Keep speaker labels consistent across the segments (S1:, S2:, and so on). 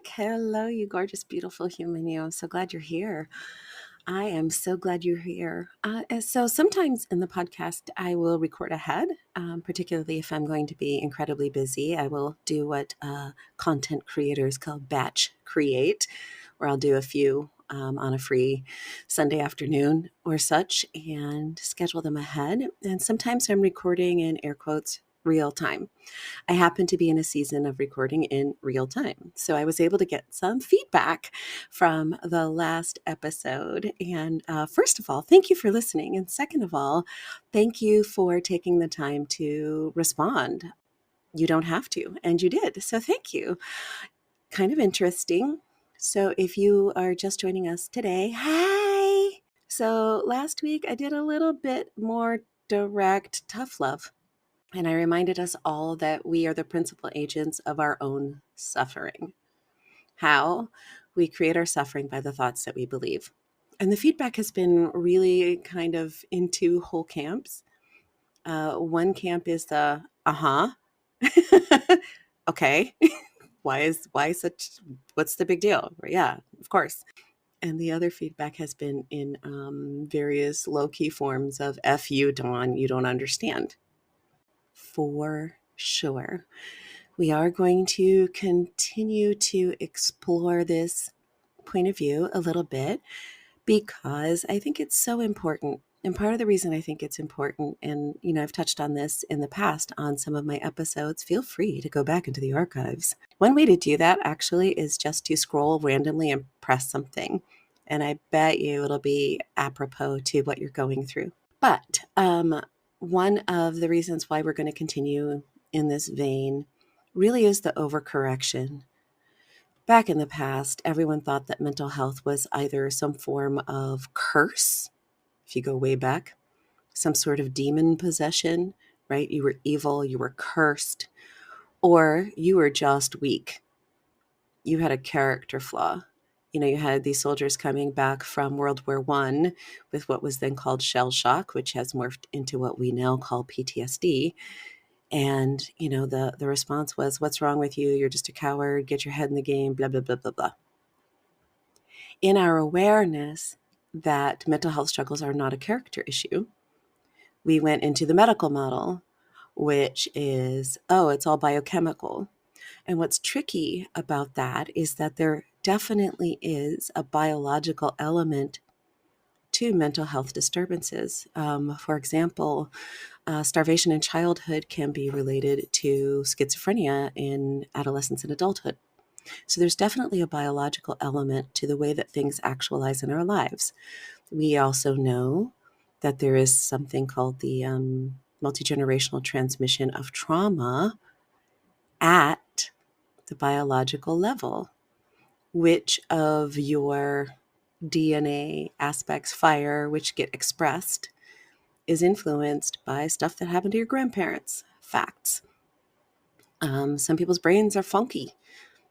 S1: back. Hello, you gorgeous, beautiful human. I'm so glad you're here. I am so glad you're here. And so sometimes in the podcast, I will record ahead, particularly if I'm going to be incredibly busy. I will do what content creators call batch create, where I'll do a few on a free Sunday afternoon or such and schedule them ahead. And sometimes I'm recording in air quotes real time. I happen to be in a season of recording in real time. So I was able to get some feedback from the last episode. And first of all, thank you for listening. And second of all, thank you for taking the time to respond. You don't have to, and you did. So thank you. Kind of interesting. So if you are just joining us today, hi. So last week I did a little bit more direct tough love. And I reminded us all that we are the principal agents of our own suffering. How? We create our suffering by the thoughts that we believe. And the feedback has been really kind of in two whole camps. One camp is the, okay, why such, what's the big deal? Yeah, of course. And the other feedback has been in various low-key forms of F you, Dawn, you don't understand. For sure. We are going to continue to explore this point of view a little bit because I think it's so important. And part of the reason I think it's important, and I've touched on this in the past on some of my episodes, feel free to go back into the archives. One way to do that actually is just to scroll randomly and press something. And I bet you it'll be apropos to what you're going through. But one of the reasons why we're going to continue in this vein really is the overcorrection. Back in the past, everyone thought that mental health was either some form of curse, if you go way back, some sort of demon possession, right? You were evil, you were cursed, or you were just weak. You had a character flaw. You had these soldiers coming back from World War I with what was then called shell shock, which has morphed into what we now call PTSD. And, the response was, what's wrong with you? You're just a coward. Get your head in the game, blah, blah, blah, blah, blah. In our awareness that mental health struggles are not a character issue, we went into the medical model, which is, it's all biochemical. And what's tricky about that is that there definitely is a biological element to mental health disturbances. For example, starvation in childhood can be related to schizophrenia in adolescence and adulthood. So there's definitely a biological element to the way that things actualize in our lives. We also know that there is something called the multi-generational transmission of trauma at the biological level. Which of your DNA aspects fire, which get expressed, is influenced by stuff that happened to your grandparents. Facts. Some people's brains are funky.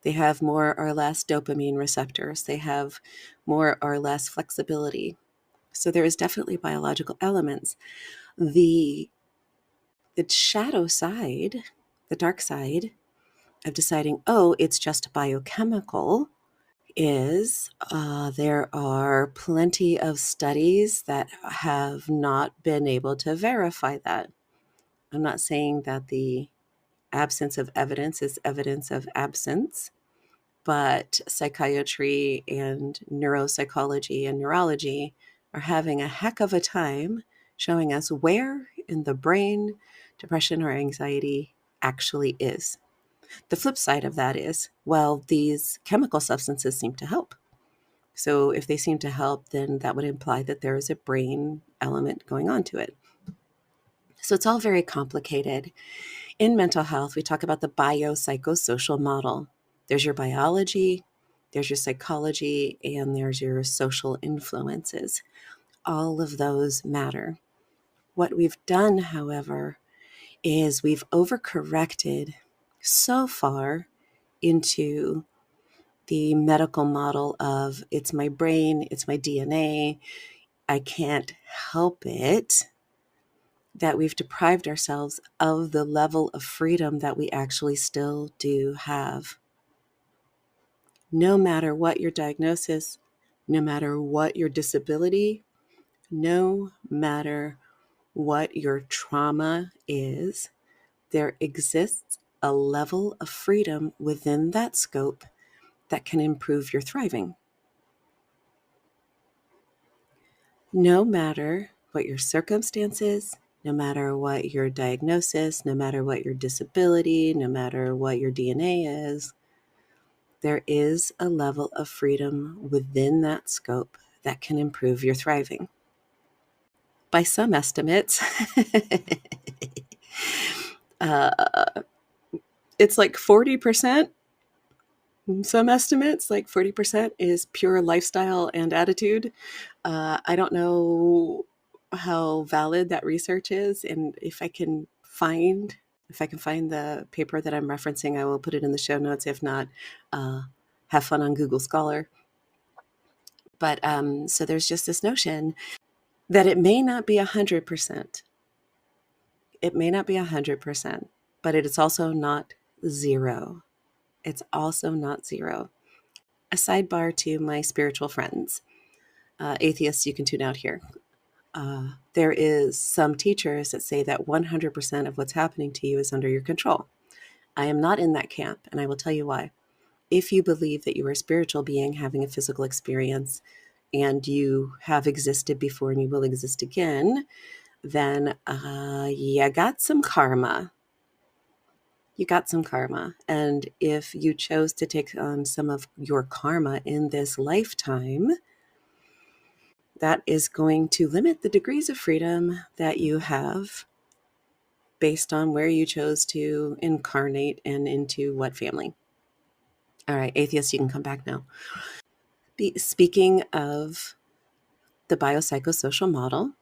S1: They have more or less dopamine receptors. They have more or less flexibility. So there is definitely biological elements. The shadow side, the dark side of deciding, it's just biochemical, is there are plenty of studies that have not been able to verify that. I'm not saying that the absence of evidence is evidence of absence, but psychiatry and neuropsychology and neurology are having a heck of a time showing us where in the brain depression or anxiety actually is. The flip side of that is, these chemical substances seem to help. So if they seem to help, then that would imply that there is a brain element going on to it. So it's all very complicated. In mental health, we talk about the biopsychosocial model. There's your biology, there's your psychology, and there's your social influences. All of those matter. What we've done, however, is we've overcorrected so far into the medical model of it's my brain, it's my DNA, I can't help it, that we've deprived ourselves of the level of freedom that we actually still do have. No matter what your diagnosis, no matter what your disability, no matter what your trauma is, there exists a level of freedom within that scope that can improve your thriving. No matter what your circumstances, no matter what your diagnosis, no matter what your disability, no matter what your DNA is, there is a level of freedom within that scope that can improve your thriving. By some estimates, it's like 40%. Some estimates, like 40%, is pure lifestyle and attitude. I don't know how valid that research is, and if I can find the paper that I'm referencing, I will put it in the show notes. If not, have fun on Google Scholar. But so there's just this notion that it may not be 100%. It may not be 100%, but it is also not zero. It's also not zero. A sidebar to my spiritual friends, atheists, you can tune out here. There is some teachers that say that 100% of what's happening to you is under your control. I am not in that camp, and I will tell you why. If you believe that you are a spiritual being having a physical experience and you have existed before and you will exist again, then you got some karma. You got some karma. And if you chose to take on some of your karma in this lifetime, that is going to limit the degrees of freedom that you have based on where you chose to incarnate and into what family. All right, atheists, you can come back now. Speaking of the biopsychosocial model,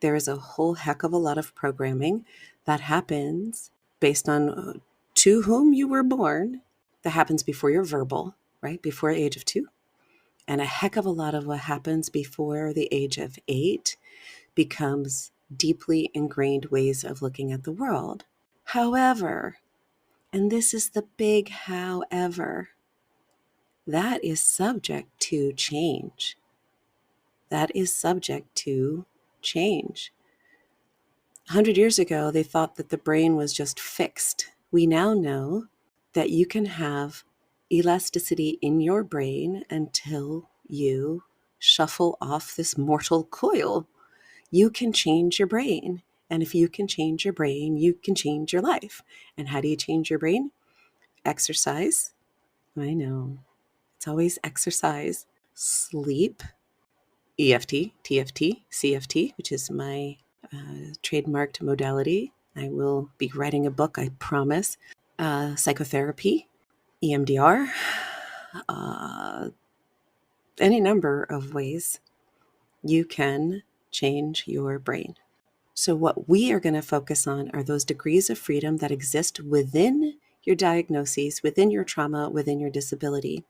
S1: there is a whole heck of a lot of programming that happens based on to whom you were born, that happens before you're verbal, right? Before the age of 2. And a heck of a lot of what happens before the age of 8 becomes deeply ingrained ways of looking at the world. However, and this is the big however, that is subject to change. That is subject to change. 100 years ago, they thought that the brain was just fixed. We now know that you can have elasticity in your brain until you shuffle off this mortal coil. You can change your brain. And if you can change your brain, you can change your life. And how do you change your brain? Exercise. I know. It's always exercise. Sleep. EFT, TFT, CFT, which is my trademarked modality. I will be writing a book, I promise. Psychotherapy, EMDR, any number of ways you can change your brain. So what we are going to focus on are those degrees of freedom that exist within your diagnoses, within your trauma, within your disability.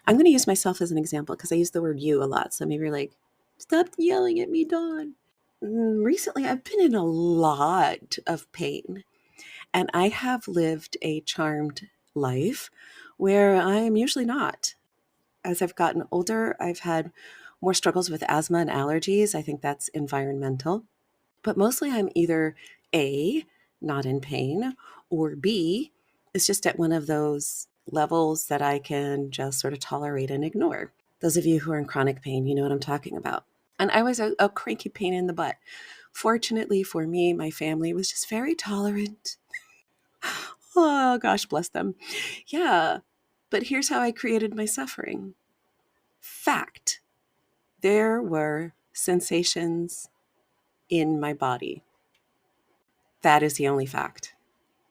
S1: I'm going to use myself as an example because I use the word you a lot. So maybe you're like, stop yelling at me, Dawn. Recently, I've been in a lot of pain, and I have lived a charmed life where I am usually not. As I've gotten older, I've had more struggles with asthma and allergies. I think that's environmental. But mostly I'm either A, not in pain, or B, it's just at one of those levels that I can just sort of tolerate and ignore. Those of you who are in chronic pain, you know what I'm talking about. And I was a cranky pain in the butt. Fortunately for me, my family was just very tolerant. Oh, gosh, bless them. Yeah, but here's how I created my suffering. Fact. There were sensations in my body. That is the only fact.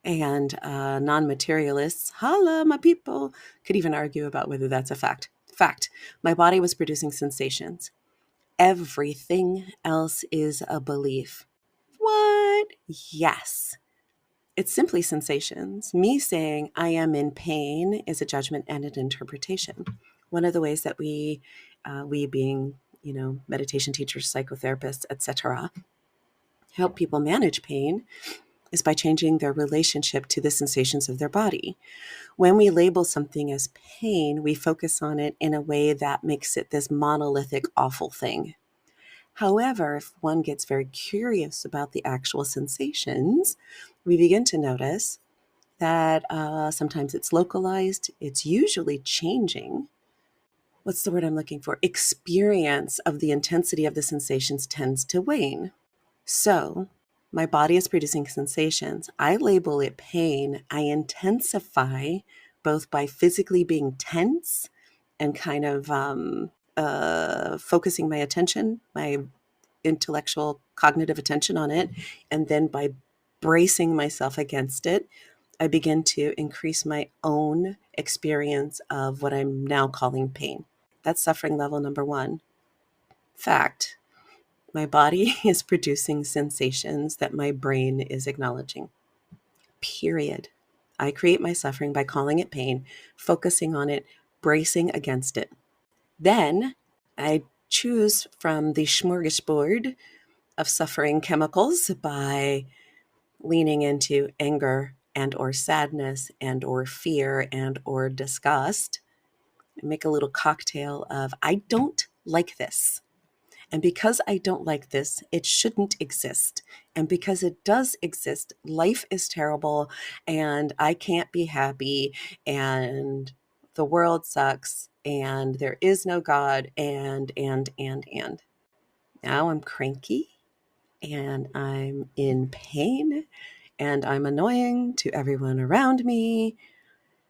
S1: And non-materialists, holla, my people, could even argue about whether that's a fact. Fact. My body was producing sensations. Everything else is a belief. What? Yes. It's simply sensations. Me saying I am in pain is a judgment and an interpretation. One of the ways that we being, meditation teachers, psychotherapists, etc., help people manage pain is by changing their relationship to the sensations of their body. When we label something as pain, we focus on it in a way that makes it this monolithic, awful thing. However, if one gets very curious about the actual sensations, we begin to notice that sometimes it's localized, it's usually changing. What's the word I'm looking for? Experience of the intensity of the sensations tends to wane. So my body is producing sensations. I label it pain. I intensify both by physically being tense and kind of focusing my attention, my intellectual cognitive attention on it, and then by bracing myself against it, I begin to increase my own experience of what I'm now calling pain. That's suffering level number one. Fact, my body is producing sensations that my brain is acknowledging. Period. I create my suffering by calling it pain, focusing on it, bracing against it. Then I choose from the smorgasbord of suffering chemicals by leaning into anger and or sadness and or fear and or disgust. I make a little cocktail of I don't like this. And because I don't like this, it shouldn't exist. And because it does exist, life is terrible and I can't be happy and the world sucks and there is no God and. Now I'm cranky and I'm in pain and I'm annoying to everyone around me,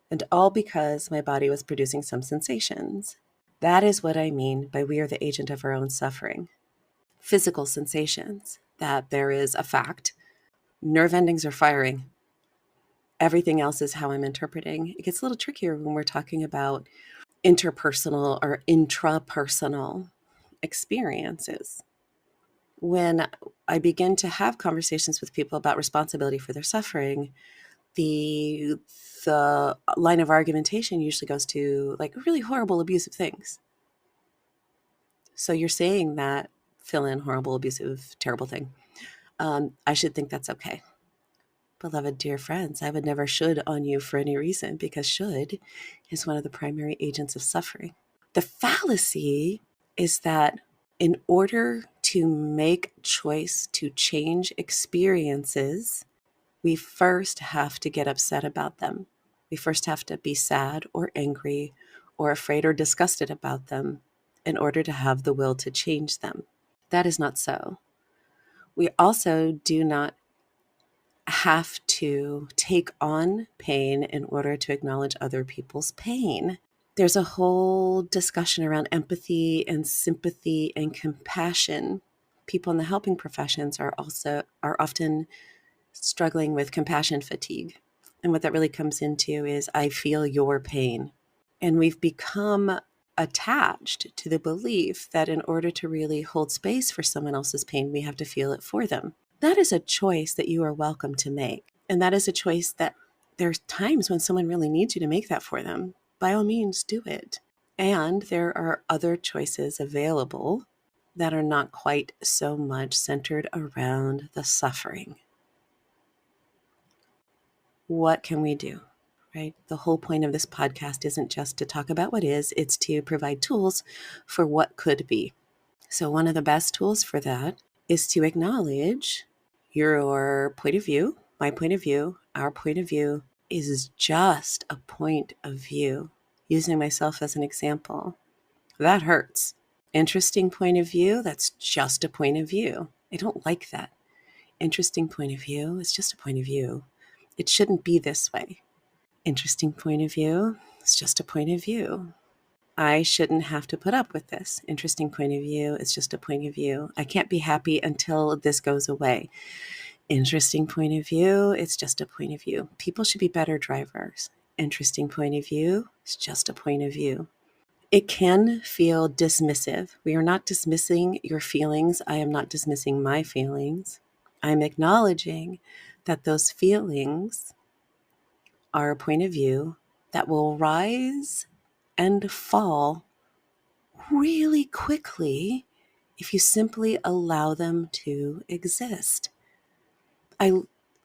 S1: and all because my body was producing some sensations. That is what I mean by we are the agent of our own suffering. Physical sensations, that there is a fact. Nerve endings are firing. Everything else is how I'm interpreting. It gets a little trickier when we're talking about interpersonal or intrapersonal experiences. When I begin to have conversations with people about responsibility for their suffering, the line of argumentation usually goes to like really horrible, abusive things. So you're saying that fill in horrible, abusive, terrible thing. I should think that's okay. Beloved dear friends, I would never should on you for any reason because should is one of the primary agents of suffering. The fallacy is that in order to make choice to change experiences, we first have to get upset about them. We first have to be sad or angry or afraid or disgusted about them in order to have the will to change them. That is not so. We also do not have to take on pain in order to acknowledge other people's pain. There's a whole discussion around empathy and sympathy and compassion. People in the helping professions are often struggling with compassion fatigue. And what that really comes into is I feel your pain. And we've become attached to the belief that in order to really hold space for someone else's pain, we have to feel it for them. That is a choice that you are welcome to make. And that is a choice that there's times when someone really needs you to make that for them. By all means, do it. And there are other choices available that are not quite so much centered around the suffering. What can we do? Right? The whole point of this podcast isn't just to talk about what is, it's to provide tools for what could be. So one of the best tools for that is to acknowledge your point of view, my point of view, our point of view is just a point of view. Using myself as an example, that hurts. Interesting point of view, that's just a point of view. I don't like that. Interesting point of view is just a point of view. It shouldn't be this way. Interesting point of view, it's just a point of view. I shouldn't have to put up with this. Interesting point of view, it's just a point of view. I can't be happy until this goes away. Interesting point of view, it's just a point of view. People should be better drivers. Interesting point of view, it's just a point of view. It can feel dismissive. We are not dismissing your feelings. I am not dismissing my feelings. I'm acknowledging that those feelings are a point of view that will rise and fall really quickly if you simply allow them to exist.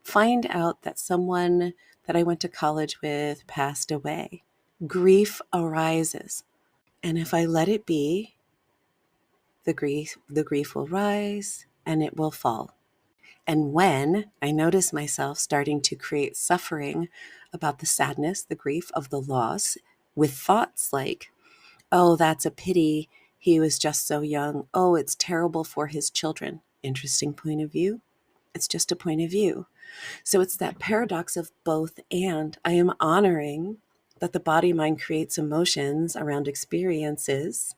S1: find out that someone that I went to college with passed away. Grief arises. And if I let it be, the grief will rise and it will fall. And when I notice myself starting to create suffering about the sadness, the grief of the loss, with thoughts like, oh, that's a pity, he was just so young. Oh, it's terrible for his children. Interesting point of view. It's just a point of view. So it's that paradox of both and. I am honoring that the body mind creates emotions around experiences.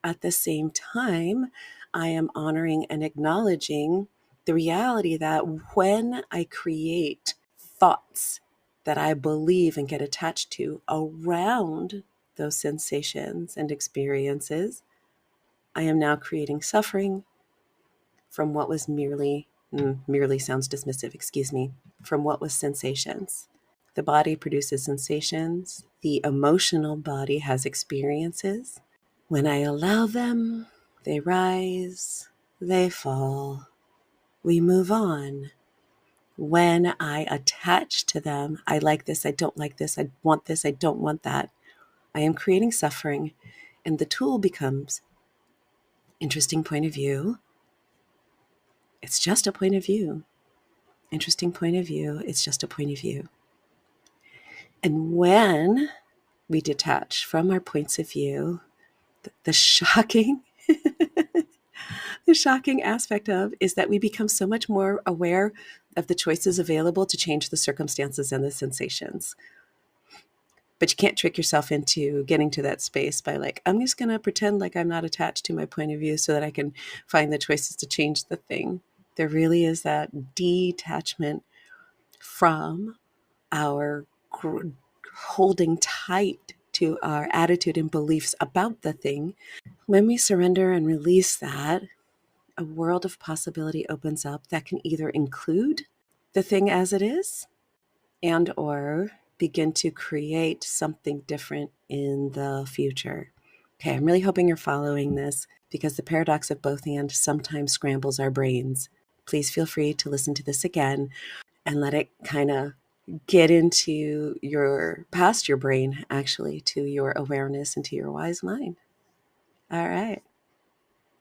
S1: At the same time, I am honoring and acknowledging the reality that when I create thoughts that I believe and get attached to around those sensations and experiences, I am now creating suffering from what was merely sounds dismissive, excuse me, from what was sensations. The body produces sensations. The emotional body has experiences. When I allow them, they rise, they fall, we move on. When I attach to them, I like this, I don't like this, I want this, I don't want that, I am creating suffering. And the tool becomes interesting point of view. It's just a point of view. Interesting point of view. It's just a point of view. And when we detach from our points of view, the shocking the shocking aspect of is that we become so much more aware of the choices available to change the circumstances and the sensations. But you can't trick yourself into getting to that space by like, I'm just going to pretend like I'm not attached to my point of view so that I can find the choices to change the thing. There really is that detachment from our holding tight to our attitude and beliefs about the thing. When we surrender and release that, a world of possibility opens up that can either include the thing as it is and or begin to create something different in the future. Okay, I'm really hoping you're following this because the paradox of both and sometimes scrambles our brains. Please feel free to listen to this again and let it kind of get into past your brain, actually, to your awareness and to your wise mind. All right.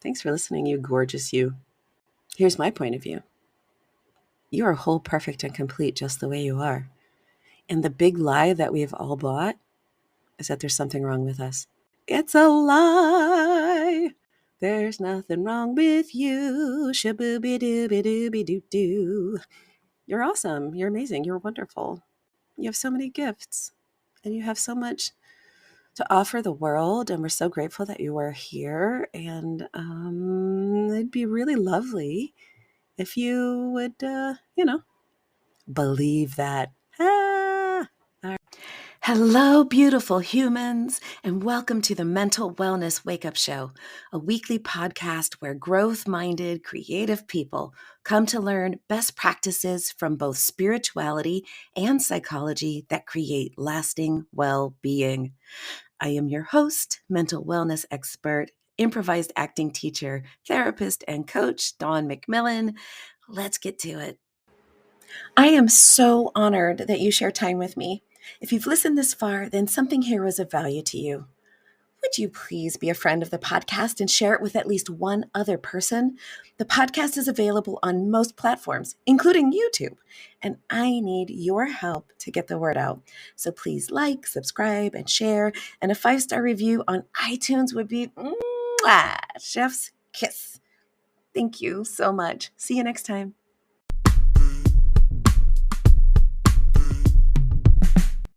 S1: Thanks for listening, you gorgeous you. Here's my point of view. You are whole, perfect, and complete just the way you are. And the big lie that we've all bought is that there's something wrong with us. It's a lie. There's nothing wrong with you. Shabooby-dooby-dooby-doo-doo. You're awesome. You're amazing. You're wonderful. You have so many gifts. And you have so much to offer the world. And we're so grateful that you are here. And it'd be really lovely if you would, believe that. Hello, beautiful humans, and welcome to the Mental Wellness Wake Up Show, a weekly podcast where growth-minded, creative people come to learn best practices from both spirituality and psychology that create lasting well-being. I am your host, mental wellness expert, improvised acting teacher, therapist, and coach, Dawn McMillan. Let's get to it. I am so honored that you share time with me. If you've listened this far, then something here was of value to you. Would you please be a friend of the podcast and share it with at least one other person? The podcast is available on most platforms, including YouTube, and I need your help to get the word out. So please like, subscribe, and share, and a 5-star review on iTunes would be chef's kiss. Thank you so much. See you next time.